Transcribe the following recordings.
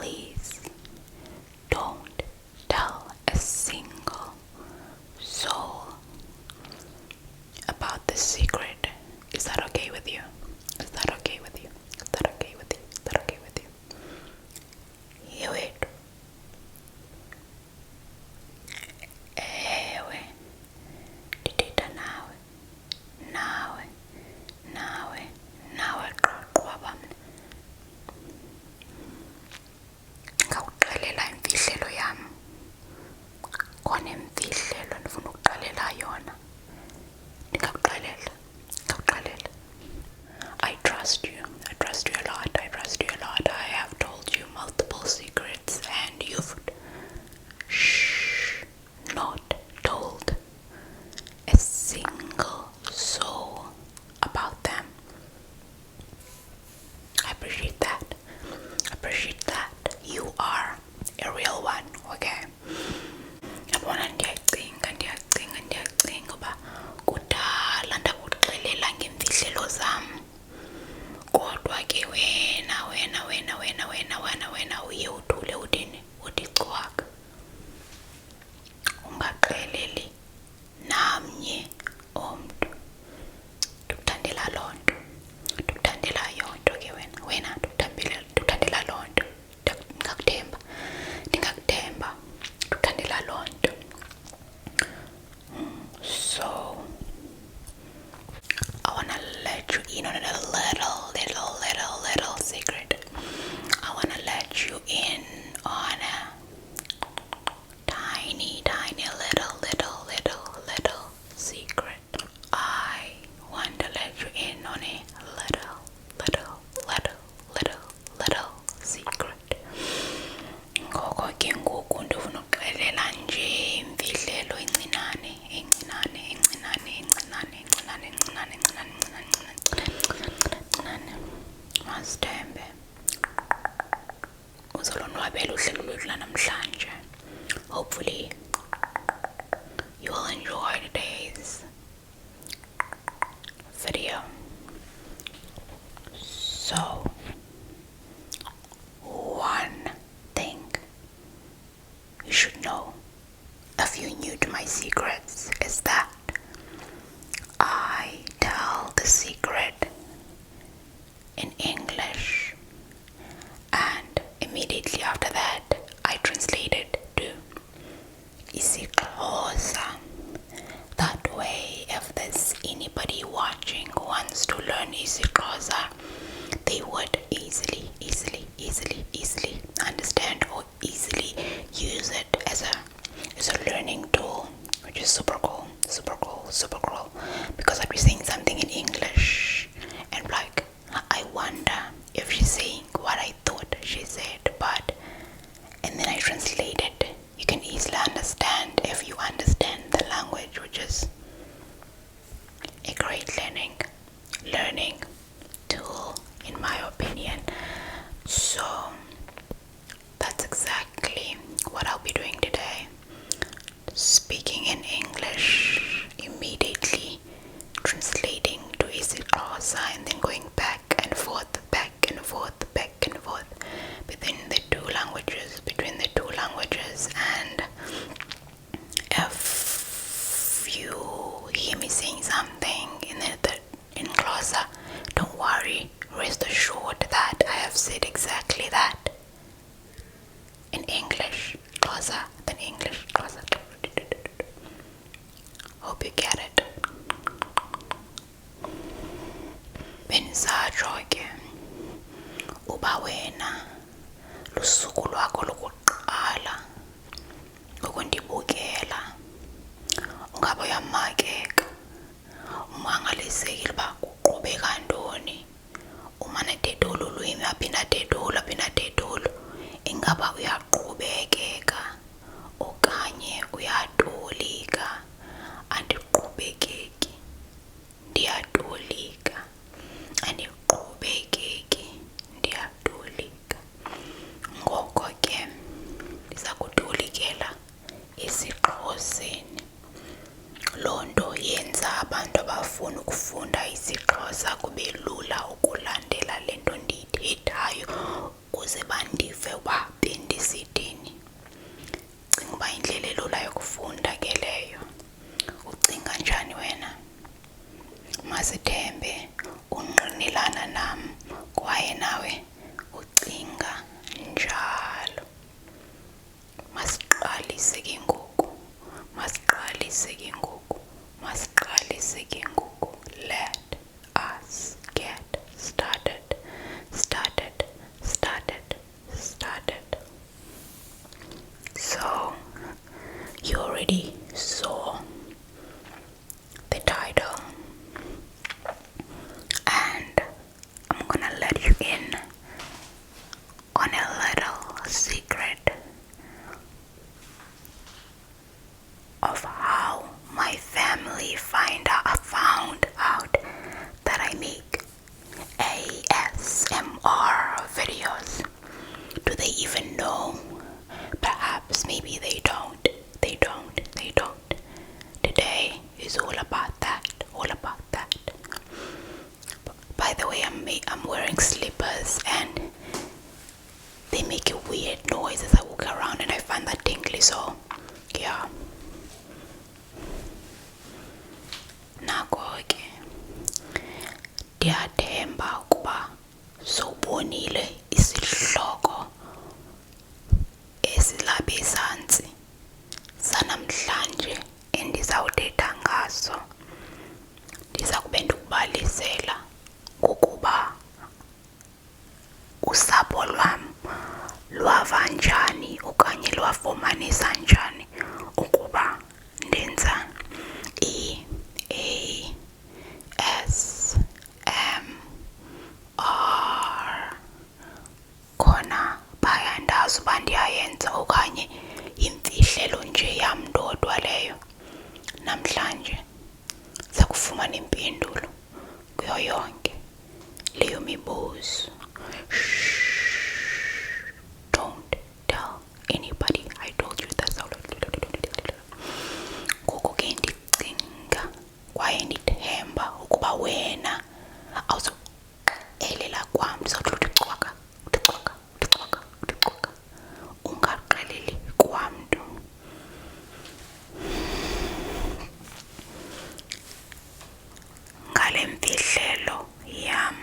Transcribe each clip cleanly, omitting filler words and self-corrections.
please don't tell a single soul about this secret. Is that okay with you? Is that okay with you? Is that okay with you? Is that okay with you? Hear it. Ewe, ndithetha nawe, nawe, nawe, nawe qaqwa bam. Ngawuxelela imfihlelo yam. Khona imfihlelo ndifuna ukuxelela yona. Ndingakuxelela. I trust you. I trust you a lot. I trust you a lot. I have told you multiple secrets and you've not told a single soul about them. I appreciate that. I appreciate that. You are a real one, okay? Yabona ndiyacinga uba kudala ndakuxelela ngeemfihlelo zam. Kodwa ke wena uye uthule uthini? Uthi cwaka. Ungaxeleli namnye umntu. Ndikuthandela loo nto. Ndikuthandela yonto ke wena ndikuthandela loo nto. Ndingakuthemba. Ndikuthandela loo nto. So I wanna let you in on a little secret. I wanna let you in on a tiny little secret. I want to let you in on a little secret. Ngoko ke ngoku ndifuna ukuxelela nje imfihlelo encinane. Masithembe uzolonwabela uhlelo lwethu lanamhlanje. Hopefully you will enjoy today's video. So, one thing you should know if you're new to my secrets is that I tell the secret in English, and immediately after that I translate it to isiXhosa. That way, if there's anybody watching who wants to learn isiXhosa, they would easily understand or easily use it as a learning tool, which is super cool. Because I'd be saying something in English and like, I wonder if she's saying what I thought she said, and then I translate it. You can easily understand if you understand the language, which is a great learning tool in my opinion. So that's exactly what I'll be doing today. Speaking in English, immediately translating to isiXhosa, and then going back and forth between the two languages. And if you hear me saying something in Xhosa, don't worry, rest assured that I have said exactly that in English, Xhosa, then English, Xhosa. Hope you get it. Bendisatsho ke uba wena lusuku lwakho lokuqala ukundibukela, ungabe uyamakeka, umangalisekile uba kuqhubeka ntoni, umane ethetha olu lwimi aphinda athethe olu, ingaba uyaqhubekeka okanye uyatolika. Andiqhubekeki, ndiyatolika. Andiqhubekeki, ndiyatolika. Ngoko ke ndiza kutolikela esiXhoseni. Loo nto yenza abantu abafuna ukufunda isiXhosa kube lula ukulandela le nto ndiyithethayo yam kwaye nawe ucinga njalo. Masiqalise ke ngoku. Let us get started. So, you already saw the title, and I'm gonna let you in on a little secret of how my family found out that I make ASMR videos. Do they even know? Perhaps, maybe they don't. Today is all about that. By the way, I'm wearing slippers and they make a weird noise as I walk around, and I find that tingly, so yeah. Nako ke ndiyathemba ukuba sobonile isihloko esilapha ezantsi sanamhlanje endizawuthetha ngaso. Ndiza kube ndikubalisela ngokuba usapho lwam lwava njani okanye lwafumanisa njani ukuba ndenza ASMR. Khona phaya ndazi uba ndiyayenza okanye yimfihlelo nje yam ndodwa leyo. Namhlanje siza kufumana impendulo kuyo yonke leyo mibuzo. Don't tell anybody. I told you that's how. Ngoku ke ndicinga kwaye ndithemba ukuba wena awuzoelela kwam. Ndizawuthi ucwaka ungaxeleli kwamntu. Ngale mfihlelo yam,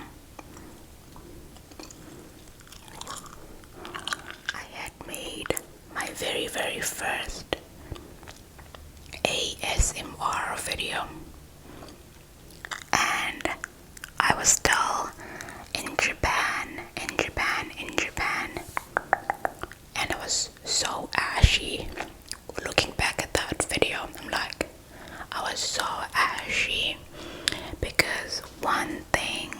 I had made my very first ASMR video, and I was still in Japan, and I was so ashy. Looking back at that video, I'm like, I was so ashy because one thing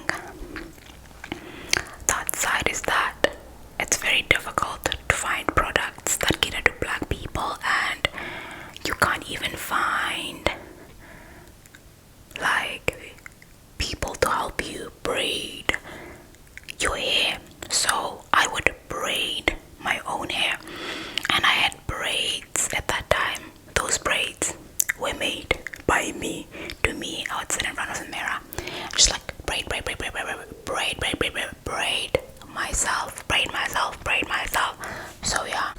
that side is that it's very difficult to find products that cater to black people, and you can't even find like people to help you braid your hair. So I would braid my own hair, and I had braids at that time. Those braids were made by me, to me. I would sit in front of the mirror, just like braid myself. So yeah,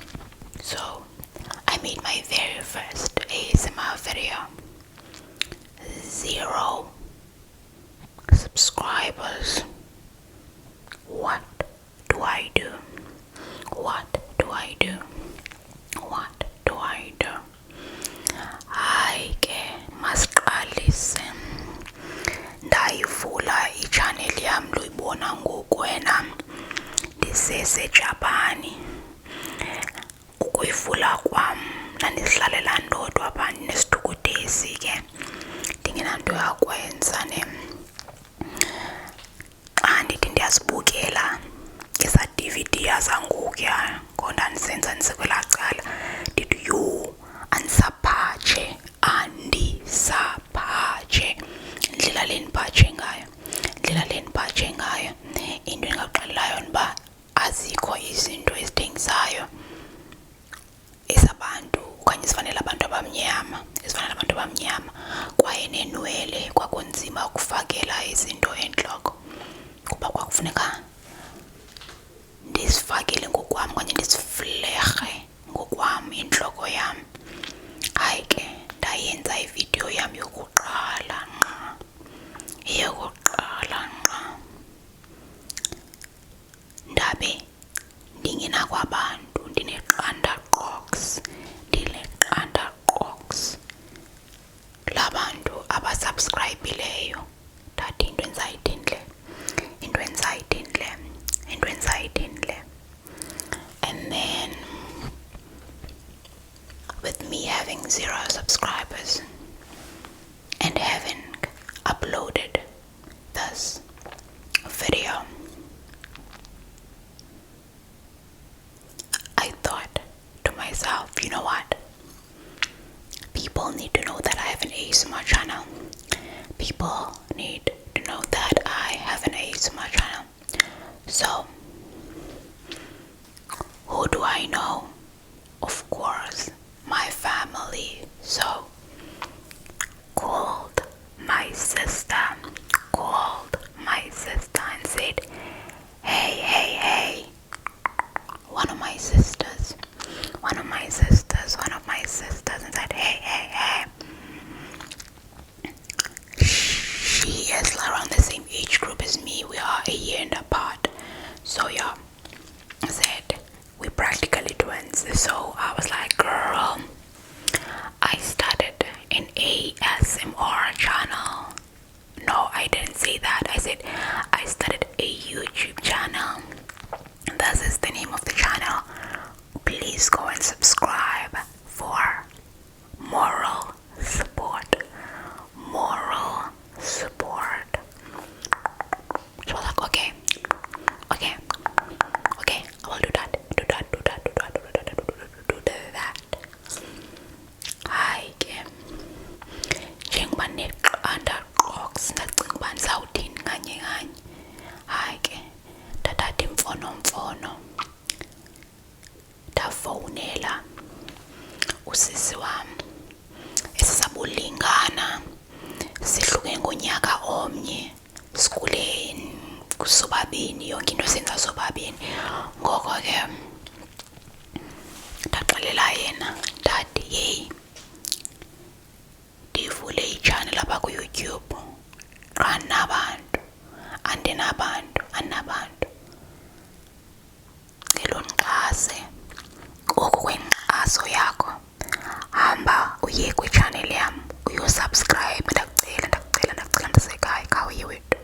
so I made my very first ASMR video. 0 subscribers. What do I do? Hayi ke masiqalise. Ndayivula i-channel yam, luyibona ngoku wena ndisesejapani. Ukuyivula kwam ndandizihlalela ndodwa apha ndinesithukuthezi ke ndingenanto yakwenza ne. Xa ndithi ndiyazibukela eza DVD yazangokuya ngondandisenza ndisekwelaa cala, ndithi yho, andisaphatshe indlela le ndiphatshe ngayo. Into engaxelelayo uba azikho izinto ezithengisayo ezabantu okanye ezifanele abantu abamnyama, kwaye nenwele kwakunzima ukufakela izinto entloko kuba kwakufuneka ndizifakele ngokwam okanye ndiziflerhe ngokwam intloko yam. Hayi ke ndayenza ividiyo yam yokuqala ngqa. video, I thought to myself, you know what? People need to know that I have an ASMR channel. People need to know that I have an ASMR channel. So, who do I know? Of course, my family. So, called my sister and said, hey, one of my sisters, and said, hey. She is around the same age group as me. We are a year apart. So yeah, I said, we practically twins. So I was like, girl, I started an ASMR channel. No, I didn't say that. I said I started a YouTube channel. This is the name of the channel. Please go and subscribe for moral support. So I was like, okay, I will do that. Hayi ke, njengoba neqanda qox ndacinga uba ndizawuthini nganye. Hayi ke, ndathatha imfonomfono ndafowunela usisi wam esisabulingana, sihluke ngonyaka omnye, sikhule sobabini, yonke into senza sobabini. Ngoko ke ndaxelela yena ndathi, yeyi, ndivule ichannel apha kuYouTube, andinabantu ngelo nxase. Oku kwenkxaso yakho, hamba uye kwichannel yam uyosubscribe. Ndakucela mntasekhaya, khawuye wethu.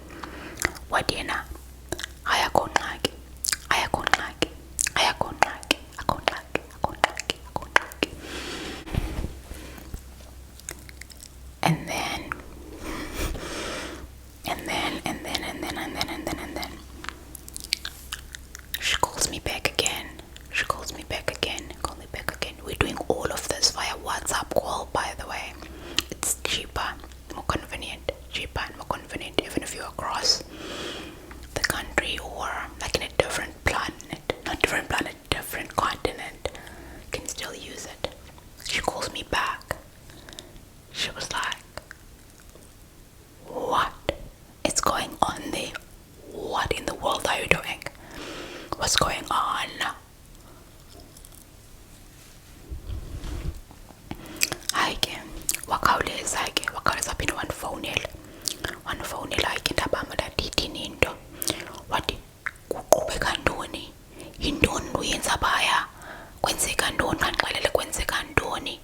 Wathi yena, ayakho ngxaki. And then she calls me back again. We're doing all of this via WhatsApp call, by the way. It's cheaper, more convenient, even if you're across the country or like in a different continent, you can still use it. She calls me back. She was like, what is going on there? What in the world are you doing? What's going on? Hayi ke, wakhawuleza phinde wandifowunela ke, ndabamba ndathi ithini into. Wathi, kuqhubeka ntoni? Yintoni nto uyenza phaya? Kwenzeka ntoni? Kandixelele kwenzeka ntoni?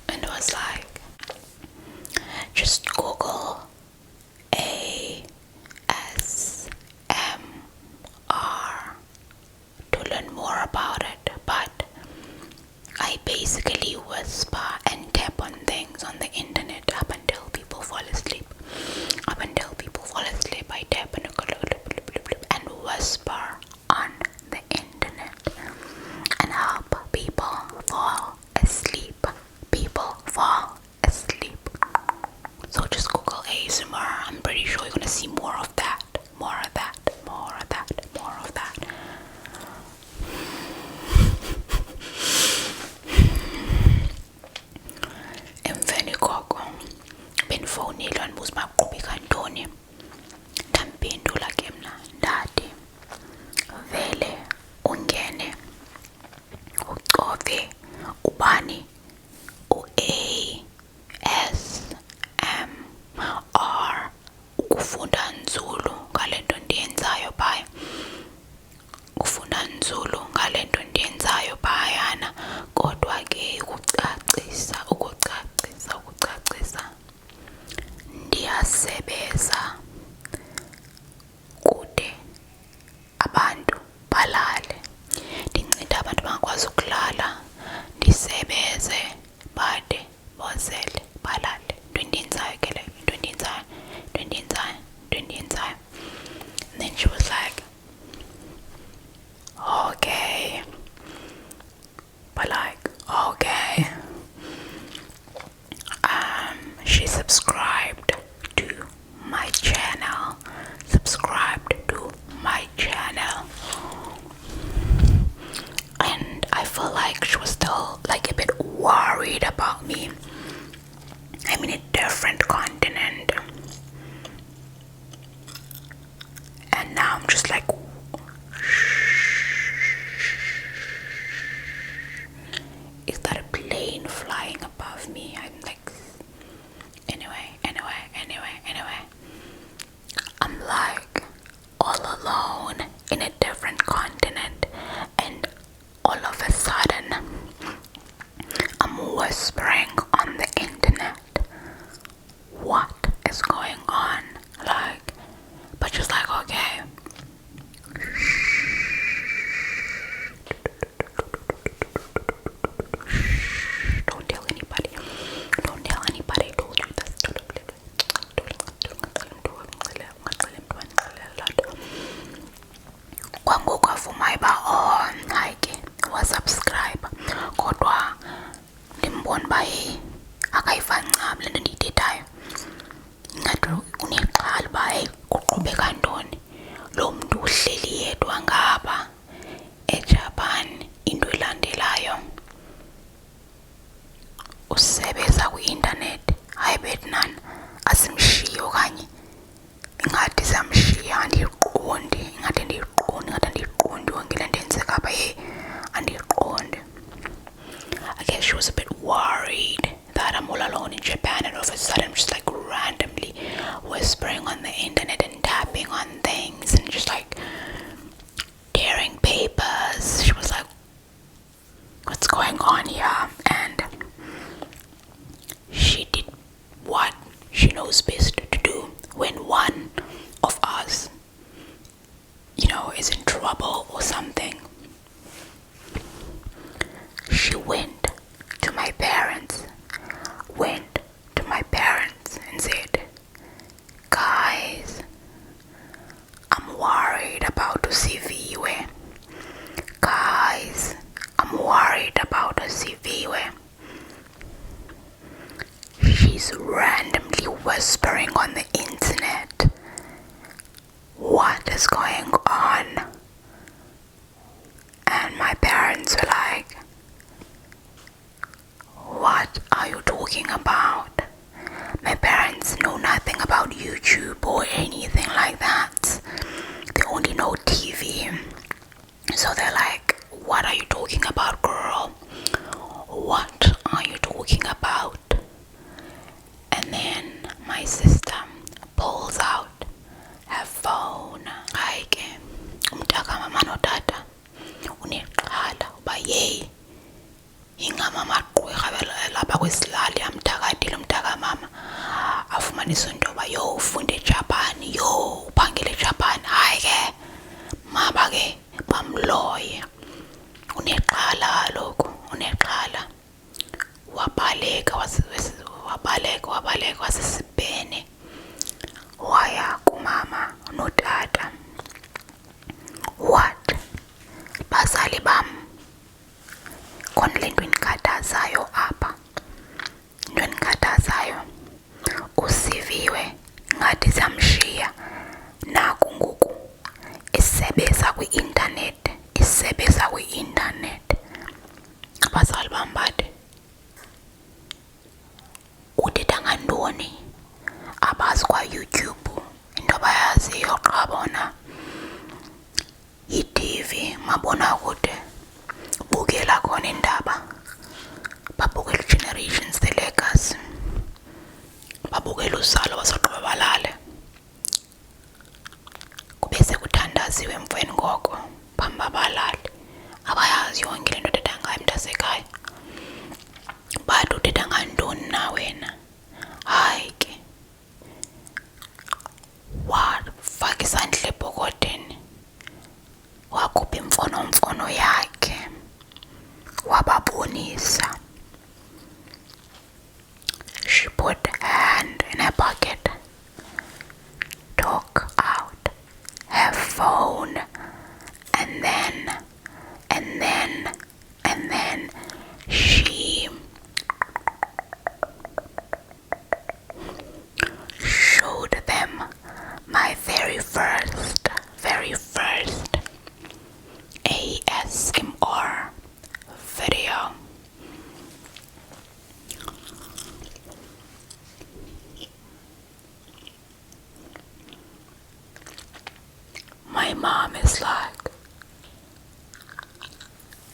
And I was like, just Google ASMR to learn more about it. But I basically whisper and tap on things on the internet up until people fall asleep. I tap and whisper on the internet and help people fall asleep. So just Google ASMR. I'm pretty sure you're gonna see more of that. Emveni koko bendifowunile wandibuza uba kuqhubeka ntoni. Ndamphendula ke mna ndathi, vele ungene ucofe ubani u-ASMR ukufunda nzulu ngale nto ndiyenzayo phaya. Kodwa ke ukucacisa ndiyasebeza kude abantu balale. Ndinceda abantu bangakwazi ukulala, ndisebeze bade bozele balale. Into endiyenzayo ke leyo, Indian time. And then she was like, okay. But like, okay. She subscribed to my channel. And I feel like she was still like a bit worried about me. I'm in a different continent. And now I'm just like, is that a plane flying above me? I'm like, anyway. I'm like all alone in a different continent, and all of a sudden I'm whispering on the internet. What is going on? Like, but just like, okay. Don't tell anybody. I told you this. Kwangoku avuma iba hayi ke wasubscribe, kodwa ndimbona uba hey akayiva ncam le nto ndiyithethayo. Ingathi unexhala uba hey kuqhubeka ntoni, lo mntu uhleli yedwa ngapha eJapan. Into elandelayo, usebenza kwi-intanethi, hayi betnani asimshiye okanye ingathi samshiya. Andiyiqondi, ingathi andiyiqondi yonke le nto yenzeka apha, ye andiyiqondi. I guess she was a bit worried that I'm all alone in Japan, and all of a sudden I'm just like randomly whispering on the internet and tapping on things and just like tearing papers. She was like, what's going on here? And she did what she knows best to do when one of us, is in trouble or something. She went to my parents and said, guys, I'm worried about usiviwe. She's randomly whispering on the internet. What is going on? And my parents were like, what are you talking about? My parents know nothing about YouTube or anything like that. They only know TV. So they're like, what are you talking about, girl? What are you talking about? And then my sister pulls out her phone. Like, umtaka mama no tata uneqhala uba yey ingamama gqwirha lapha kwesilali amthakadile umntaka mama afumanisa into yoba yo ufunda eJapan, yo uphangela eJapan. Hayi ke mama ke bamloye, uneqhala kaloku, uneqhala. Wabaleka wasesibhene waya kumama notata. What? Bazali bam, khona le nto endikhathazayo apha. Into endikhathazayo, usiviwe ngathi samshiya, naku ngoku isebenza kwi-intanethi. Abazali bam bathi, uthetha ngantoni? Abazi kwa YouTube, into abayaziyo qha bona yi-TV, mabonakude, bukela khona indaba, babukela Generations, The Legacy, babukela uzalo basogqiba balale, kube sekuthandaziwe emveni ngoko phambi balale. Abayazi yonke le nto uthetha ngayo mntasekhaya. But uthetha ngantoni na wena? Hayi ke wafaka isandla ebhokoteni, wakhupha imfonomfono yakhe, wababonisa. She put her hand in her pocket mom is like,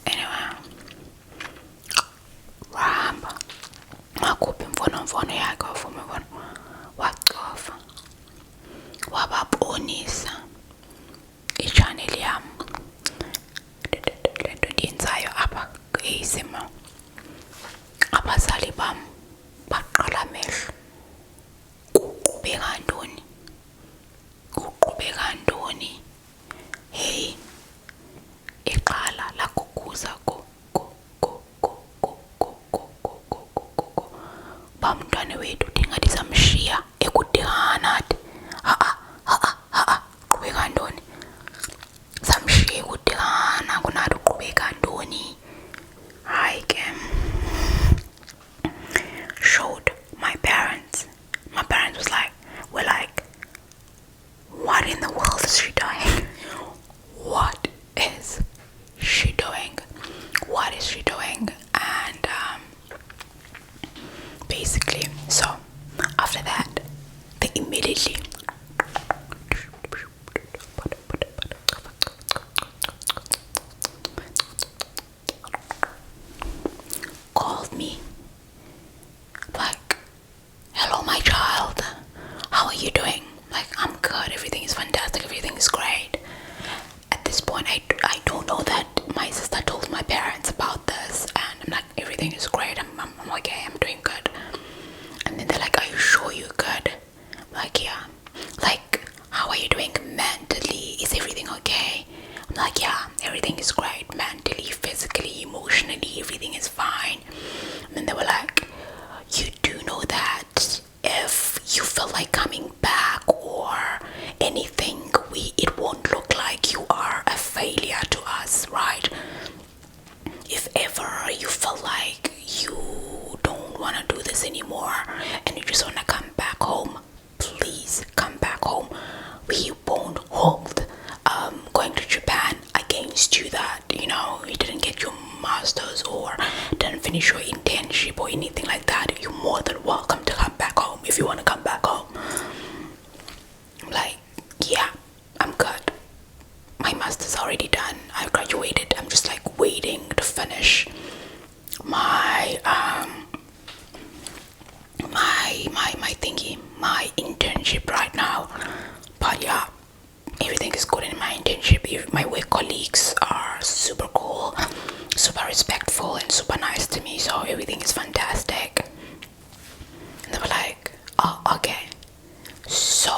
anyway, wahamba wakhupha imfonomfono yakhe wavuma imfono wacofa wababonisa i-channel yam le nto ndiyenzayo apha kwisimo. Abazali bam baqala amehlo, kuqhubeka ntoni, hey, iqala laguguza go bamntwana wethu ndingathi samshiya ekudingana nathi qhubeka ntoni, samshiya ekudingana kunathi uqhubeka ntoni. Hayi ke showed my parents was like, we're like, what in the world is she doing? What is she doing? And basically, so after that, they immediately called me like, hello my child, how are you doing? Like, I'm good, everything is fantastic, everything is great. At this point, I don't know that my sister told my parents about this, and I'm like, everything is great, I'm okay, I'm doing good. And then they're like, are you sure you're good? I'm like, yeah. Like, how are you doing mentally? Is everything okay? I'm like, yeah, everything is great, mentally, physically, emotionally, everything is fine. And then they were like, you do know that if you feel like coming back or anything, it won't look like you are a failure to us, right? If ever you feel like you don't want to do this anymore and you just want to come back home, please come back home. We won't hold going to Japan against you that, you know, you didn't get your master's or didn't finish your internship or anything like that. You're more than welcome to come back home if you want to come back home. I'm like, yeah, I'm good. My master's already done. I graduated. I'm just like waiting to finish my my internship right now. But yeah, everything is good in my internship. My work colleagues are super cool, super respectful, and super nice to me, so everything is fantastic. And they were like, oh, okay. So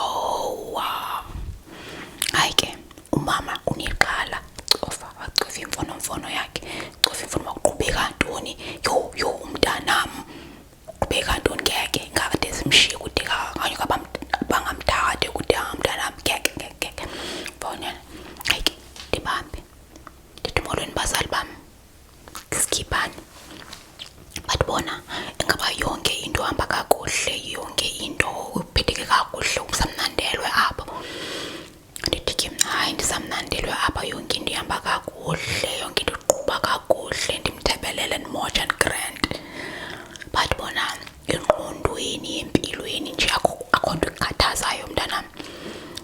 ayike umama uniqala cofa wacofa imfonomfono yakhe, cofa imfono waqhubeka ntoni, yo umntanam uqhubeka ntoni ngeke ngakade simshiye kude kanye bangamthathe kude umntanam ngeke bonana. Ayike ndibambe ndithi molweni bazali bam, sikhipane. But bona ingaba yonke into hamba kakuhle, yonke into uphetheke kakuhle, umsamnandelwe apho. Ndithi hayi ndisamnandelwe apha, yonke into ihamba kakuhle, yonke into iqhuba kakuhle, ndimthebelele ndimoja ndigrand. But bona engqondweni, empilweni nje akho nto ikukhathazayo mntanam.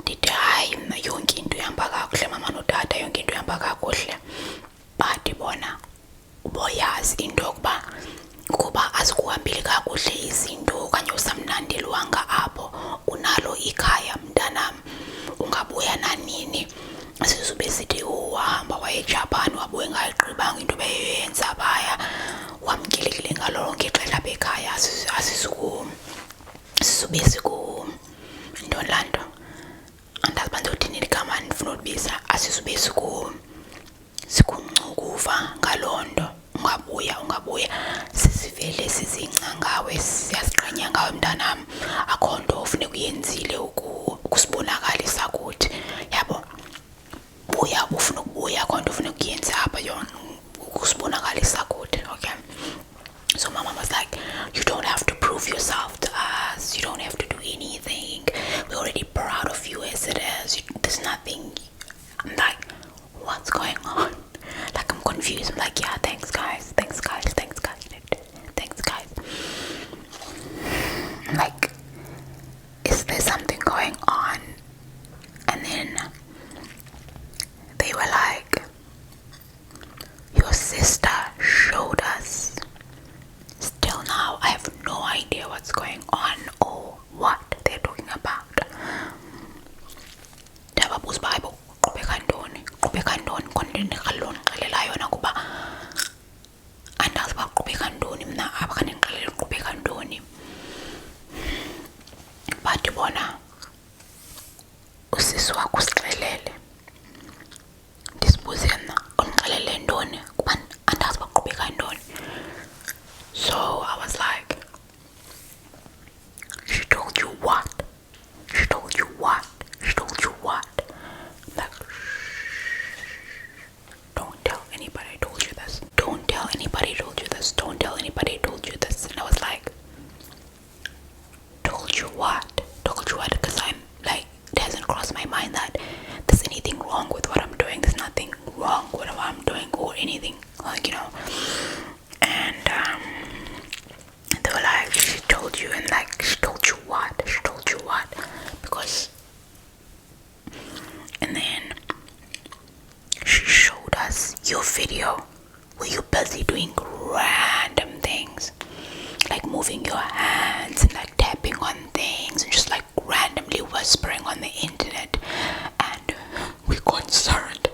Ndithi hayi mna yonke into ihamba kakuhle, mama notata yonke into ihamba kakuhle. But bona uboyazi into yokuba ukuba azikuhambile kakuhle izinto okanye usamnandelwanga apho, unalo ikhaya mntanam, ungabuya nanini. Sizube sithi wahamba waye eJapan wabuye ngayigqibanga into beyenza phaya, wamkelekile ngalo lonke ixesha apha ekhaya. Sizube ntoni laa nto, andazi uba ndizawuthini igama ndifuna ulibiza, asizube sikuncukuva ngaloo nto. Ungabuya sizivele sizingca ngawe, siyaziqenya ngawe mntanam, akho nto ofuneka uyenzile ukusibonakalisa kuthi, yabo. Buya ufuna ukubuya, akho nto ofuneka uyenze apha yona ukusibonakalisa kuthi, okay? So my mom was like, you don't have to prove yourself to us, you don't have to do anything, we're already proud of you as it is, there's nothing. I'm like, what's going on? Like, I'm confused. I'm like, yeah, thanks guys. I'm like, is there something going on? And then nto endirhalela undixelela yona kuba andazi uba kuqhubeka ntoni mna apha khange ndixelele kuqhubeka ntoni. But bona usisi wakho usixelele, ndisibuze mna undixelele ntoni kuba andazi uba kuqhubeka ntoni. So I was like, she told you what? She told you what? She told you what? Like, don't tell anybody I told you this. Don't tell anybody I told you this. Don't tell anybody I told you this. And I was like, told you what? Told you what? Because I'm like, it hasn't crossed my mind that there's anything wrong with what I'm doing. There's nothing wrong with what I'm doing or anything, like, you know. And they were like, she told you, and like, she told you what? She told you what? Because, and then she showed us your video where you're busy doing random things, like moving your hands and like tapping on things and just like randomly whispering on the internet. And we're concerned,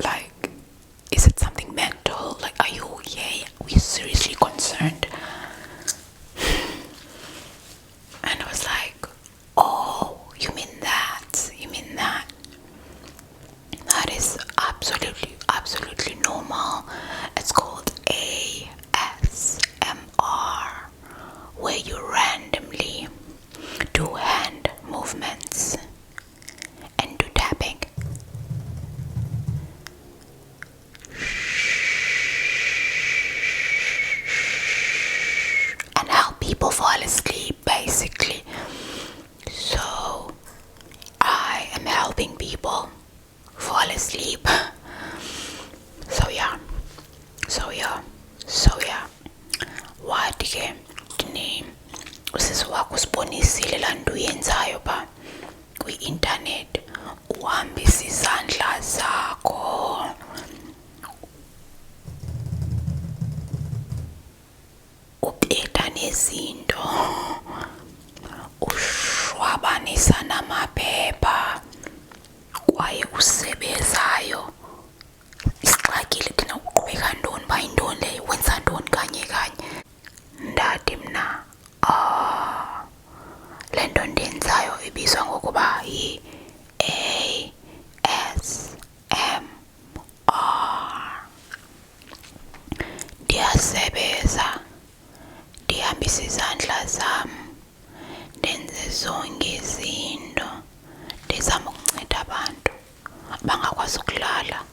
like, is it something mental? Like, are you okay? We're seriously concerned. And I was like, oh, you mean that? That is absolutely normal. It's called ASMR, where you randomly do hand movements and do tapping. And help people fall asleep, basically. So I am helping people fall asleep. So yeah. Wathi ke ndine usisi wakho usibonisile laa nto uyenzayo phaa kwi-intanethi, uhambisa izandla zakho upeta nezinto, ushwabanisa namaphepha kwaye usebezayo. Isixakile thina uqhubeka ntoni, uba yintoni leyo, wenza ntoni kanye. Ndathi mna, le nto ndiyenzayo ibizwa ngokuba yi-ASMR. Ndiyasebeza, ndihambisa izandla zam, ndenze zonke izinto, ndizama ukunceda abantu bangakwazi ukulala,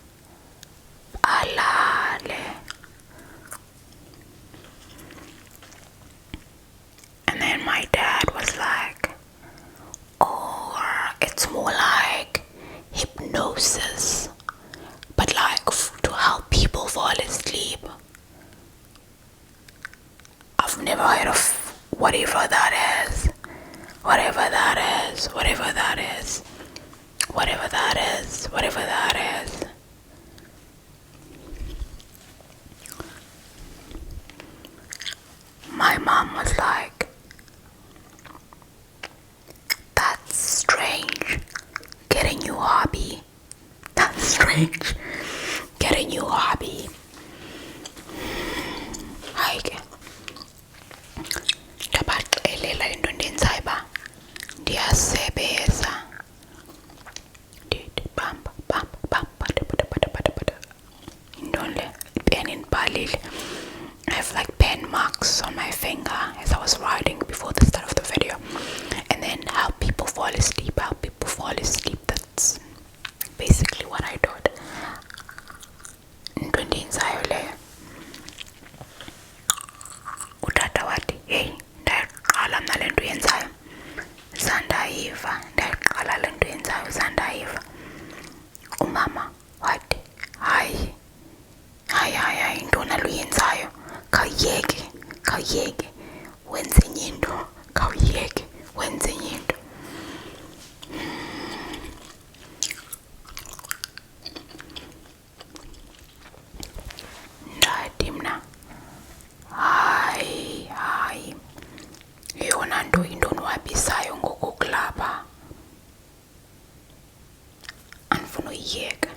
alale. And then my dad was like, or it's more like hypnosis, but like to help people fall asleep. I've never heard of whatever that is. My mom was like, that's strange, get a new hobby. Hayi ke, ndabaxelela into ndenzayo uba ndiyasebeza, bamba yintoni le, pen ndibhalile. I have like pen marks on my finger as I was writing before the start of the video. And then help people fall asleep. That's basically what I did. Into endiyenzayo leyo. Utata wathi, hey, ndayiqala mna le nto uyenzayo, zandayiva. Umama wathi, hayi, into nalo uyenzayo, khawuyeke wenze enye into, Ndathi mna, hayi, yeyona nto indonwabisayo ngoku kulapha, andifuna uyiyeka.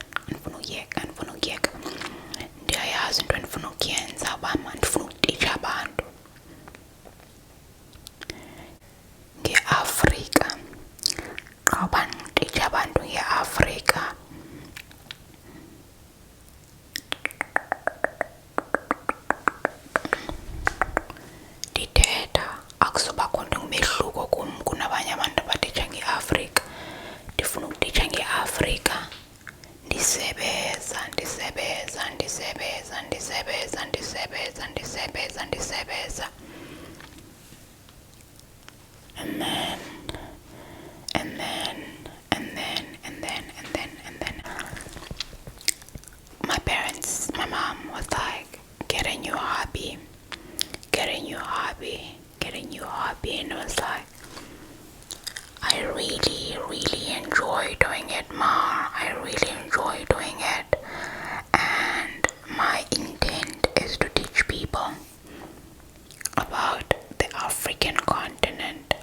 really enjoy doing it more. I really enjoy doing it, and my intent is to teach people about the African continent,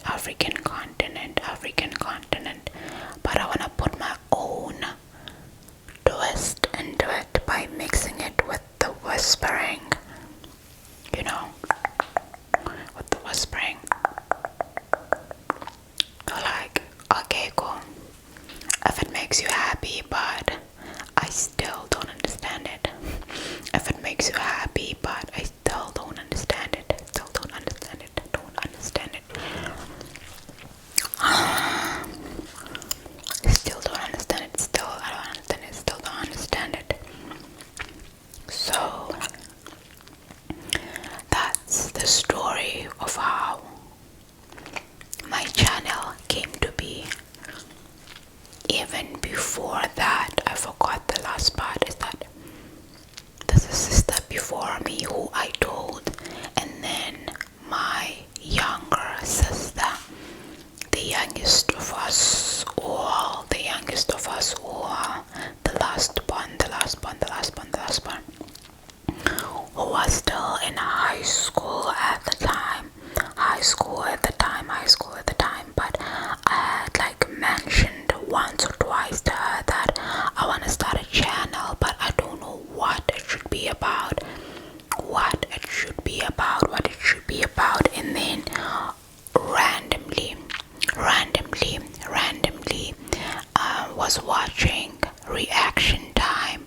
but I want to put my own twist into it by mixing it with the whispering, you know, with the whispering. Like, okay, cool. If it makes you happy, but I still don't understand it. If it makes you happy, but I still don't understand it. Don't understand it. Still don't understand it. Still, I don't understand it. Still don't understand it. So, that's the story of how my channel came to be. Even before that, I forgot the last part, is that there's a sister before me who I told, and then my younger sister, the youngest of us all, the last one, who was still in high school at the time, but I had like mentioned once or twice to her that I want to start a channel, but I don't know what it should be about, and then randomly, was watching reaction time,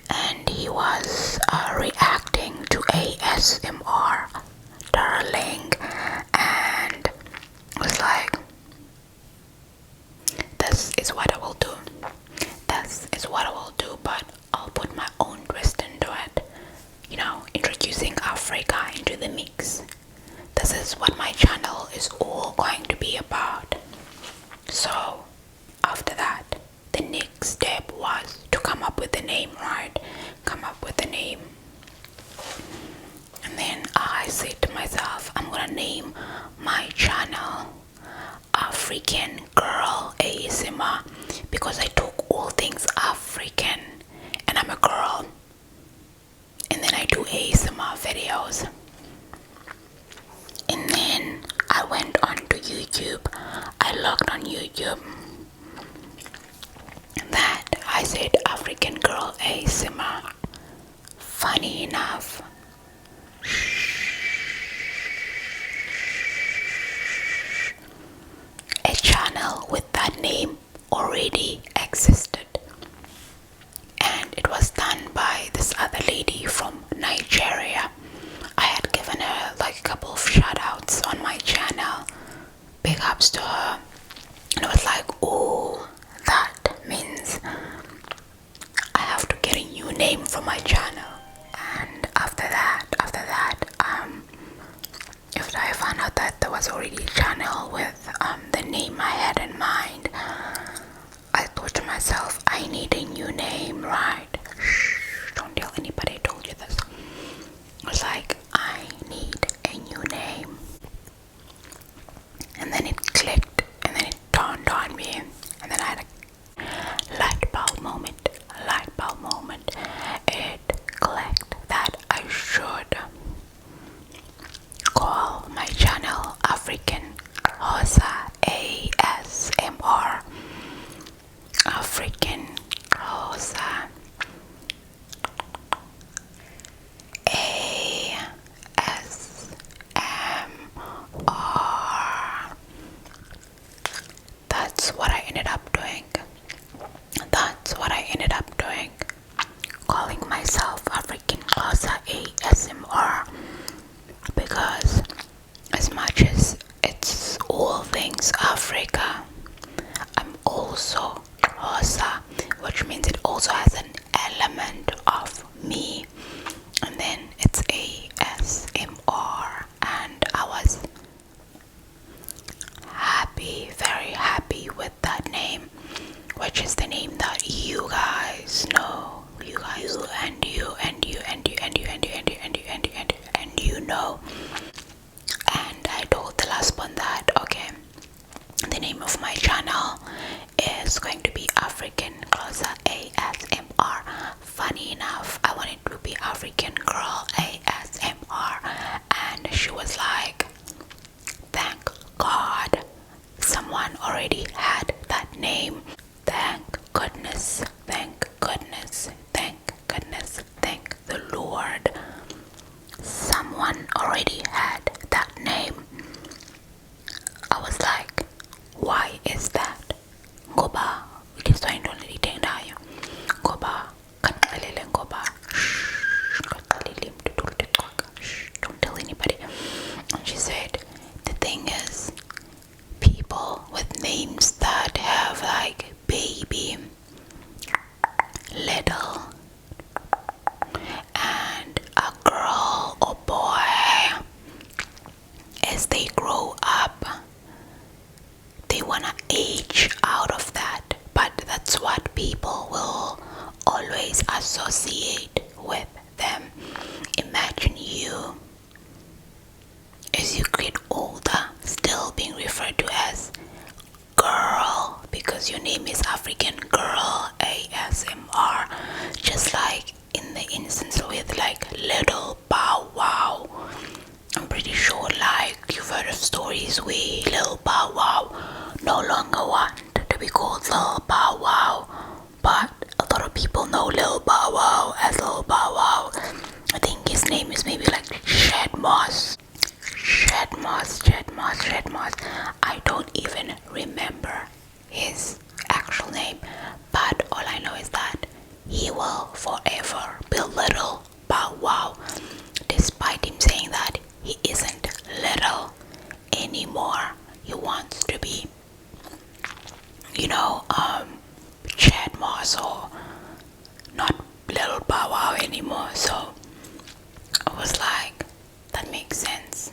and he was reacting to ASMR, darling, and was like, this is what I will do, but I'll put my own twist into it, introducing Africa into the mix. This is what my channel is all going to be about. So after that, the next step was to come up with a name, and then I said to myself, I'm gonna name my channel African Girl ASMR, because I took all things African and I'm a girl, and then I do ASMR videos. And then I went on to YouTube. I logged on YouTube. That I said African Girl ASMR. Funny enough, a channel with that name already existed, and it was done by this other lady from Nigeria. I had given her like a couple of shout outs on my channel, big ups to her, and I was like, oh, that means I have to get a new name for my channel. And after that, after I found out that there was already a channel with the name I had in mind, I thought to myself, I need a new name, right? Shh, don't tell anybody I told you this. I was like, I need a new name. And then it clicked, and then it dawned on me, and then I had a light bulb moment. It clicked that I should call my channel African Hosa ASMR. African Hosa ASMR. That's what I ended up doing. Calling myself African Hosa ASMR, because as much as it's all things Africa, I'm also Hosa, which means it also has an element of me, and then it's ASMR, and I was very happy with that name, which is the name that you guys know. And you know. And I told the last one that, okay, was going to be African closer ASMR. Funny enough, I wanted to be African girl ASMR, and she was like, thank God someone already had that name. Thank goodness, thank goodness, thank goodness, thank the Lord. Someone already had that name. I was like, why is that? Ngoba, it is going to only tendayo. Ngoba, kanalele ngoba. Don't tell anybody. And she said, the thing is, people with names that have like baby, little, and a girl or boy, as they grow up, they wanna age out of that, but that's what people will always associate with them. Imagine you, as you get older, still being referred to as girl because your name is African girl ASMR, just like in the instance with like little Bow Wow. I'm pretty sure like you've heard of stories where Lil Bow Wow no longer want to be called Lil Bow Wow, but a lot of people know Lil Bow Wow as Lil Bow Wow. I think his name is maybe like Shed Moss. I don't even remember his actual name, but all I know is that he will forever be Little Bow Wow, despite him saying that he isn't little anymore. He wants to be, Chad Moss or not Little Bow Wow anymore. So I was like, that makes sense.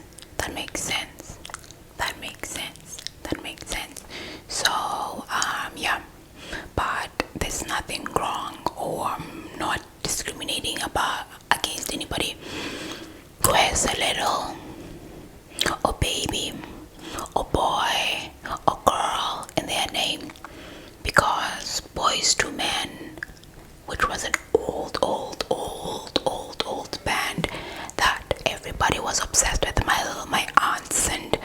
So yeah, but there's nothing wrong, or I'm not discriminating against anybody who has a little or baby or boy or girl in their name, because Boys to Men, which was an old band that everybody was obsessed with, my aunts and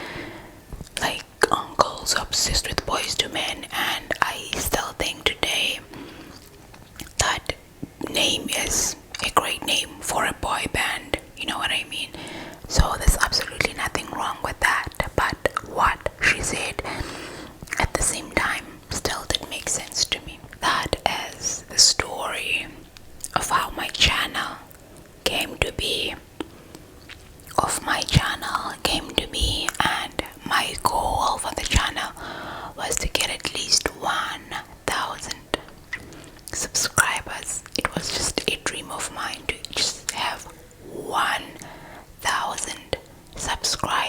like uncles obsessed with Boys to Men, and I still think today that name is a great name for a boy band, you know what I mean? So there's absolutely nothing wrong with that, but what she said at the same time still didn't make sense to me. That is the story of how my channel came to be, and my goal for the channel was to get at least 1,000 subscribers. It was just a dream of mine to just have 1,000 subscribers.